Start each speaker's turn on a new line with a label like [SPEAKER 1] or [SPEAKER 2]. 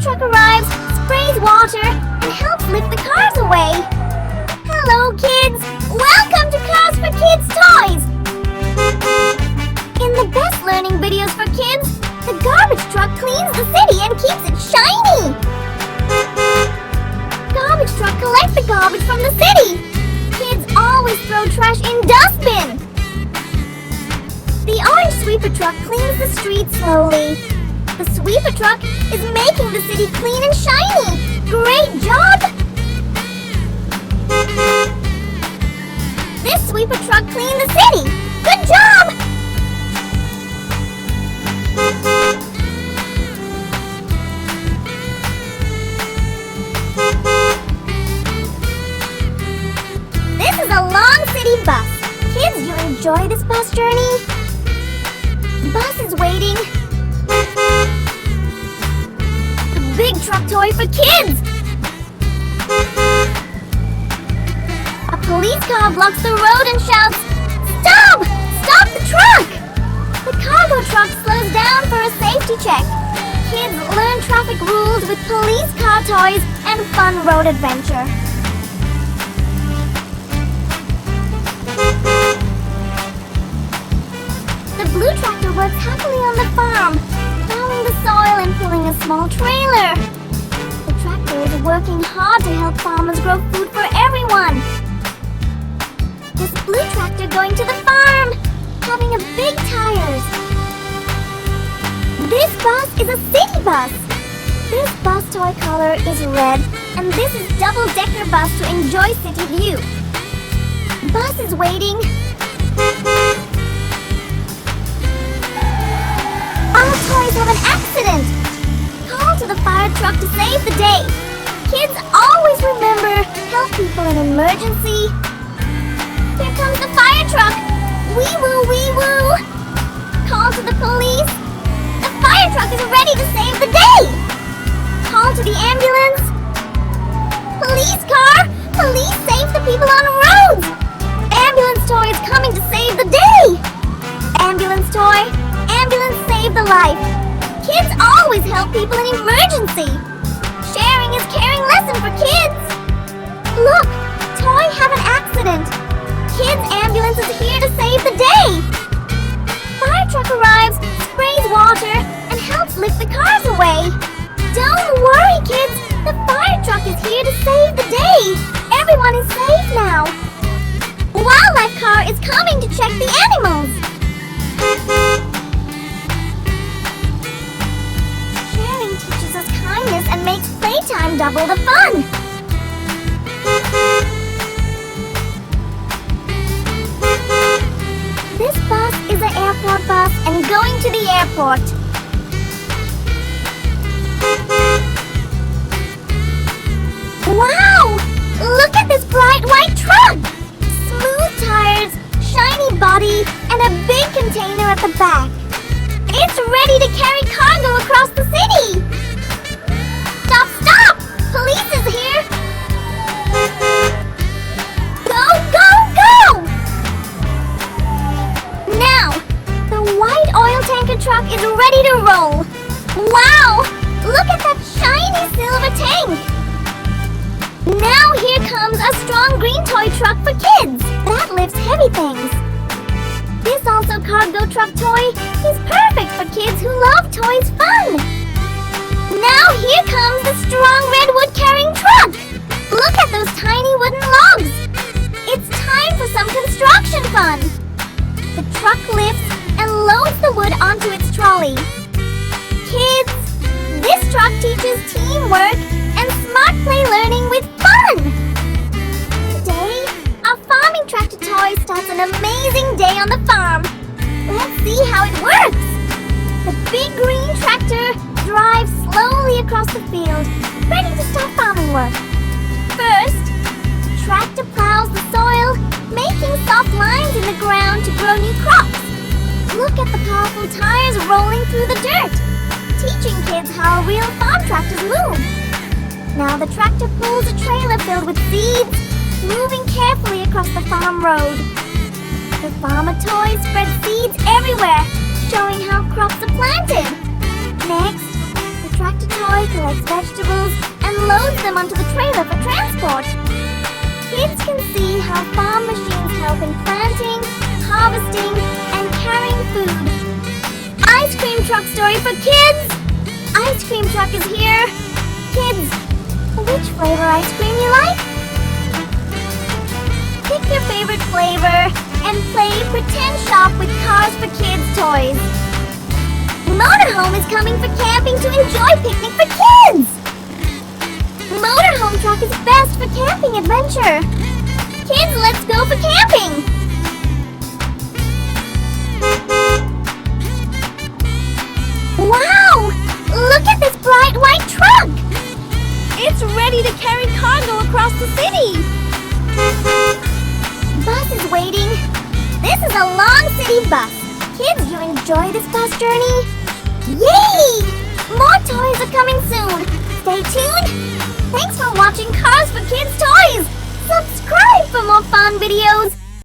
[SPEAKER 1] truck arrives, sprays water, and helps lift the cars away. Hello, kids! Welcome to Cars for Kids Toys! In the best learning videos for kids, the garbage truck cleans the city and keeps it shiny! Garbage truck collects the garbage from the city! Kids always throw trash in dustbin! The orange sweeper truck cleans the streets slowly. The sweeper truck is making the city clean and shiny! Great job! This sweeper truck cleaned the city! Good job! This is a long city bus. Kids, you enjoy this bus journey? Bus is waiting. A big truck toy for kids. A police car blocks the road and shouts, "Stop! Stop the truck!" The cargo truck slows down for a safety check. Kids learn traffic rules with police car toys and fun road adventure. The blue tractor works happily on the farm, plowing the soil and pulling a small trailer. The tractor is working hard to help farmers grow food for everyone. This blue tractor going to the farm, having a big tires. This bus is a city bus. This bus toy color is red, and this is double-decker bus to enjoy city view. Bus is waiting. Our toys have an accident. Call to the fire truck to save the day. Kids always remember, help people in emergency. Here comes the fire truck. Wee woo, wee woo. Call to the police. The fire truck is ready to save the day. Call to the ambulance. Police car, police save the people on the roads. Ambulance toy is coming to save the day. Ambulance toy, ambulance save the life. Kids always help people in emergency. Sharing is caring lesson for kids. Look, toy have an accident. Kids ambulance is here to save the day. Fire truck arrives, sprays water, and helps lift the cars away. Don't worry, kids. The fire truck is here to save the day. Everyone is safe now. Wildlife car is coming to check the animals. Sharing teaches us kindness and makes playtime double the fun. This bus is an airport bus and going to the airport. Wow! Look at this bright white truck! Smooth tires, shiny body, and a big container at the back. It's ready to carry cargo across the city! Stop, stop! Police is here! Go, go, go! Now, the white oil tanker truck is ready to roll. Wow! Look at that shiny silver tank! Now here comes a strong green toy truck for kids that lifts heavy things. This also cargo truck toy is perfect for kids who love toys fun. Now here comes the strong red wood carrying truck. Look at those tiny wooden logs. It's time for some construction fun. The truck lifts and loads the wood onto its trolley. Kids, this truck teaches teamwork and smart play learning with fun. Today, our farming tractor toy starts an amazing day on the farm. Let's see how it works. The big green tractor drives slowly across the field, ready to start farming work. First, the tractor plows the soil, making soft lines in the ground to grow new crops. Look at the powerful tires rolling through the dirt, teaching kids how real farm tractors move. Now the tractor pulls a trailer filled with seeds, moving carefully across the farm road. The farmer toys spread seeds everywhere, showing how crops are planted. Next, the tractor toy collects vegetables and loads them onto the trailer for transport. Kids can see how farm machines help in planting, harvesting, and carrying food. Ice cream truck story for kids! Ice cream truck is here! Kids, which flavor ice cream you like? Pick your favorite flavor and play Pretend Shop with Cars for Kids toys. Motorhome is coming for camping to enjoy picnic for kids! Motorhome truck is best for camping adventure. Kids, let's go for camping! Wow! Look at this bright white truck! It's ready to carry cargo across the city! Bus is waiting. This is a long city bus. Kids, you enjoy this bus journey? Yay! More toys are coming soon. Stay tuned. Thanks for watching Cars for Kids Toys. Subscribe for more fun videos.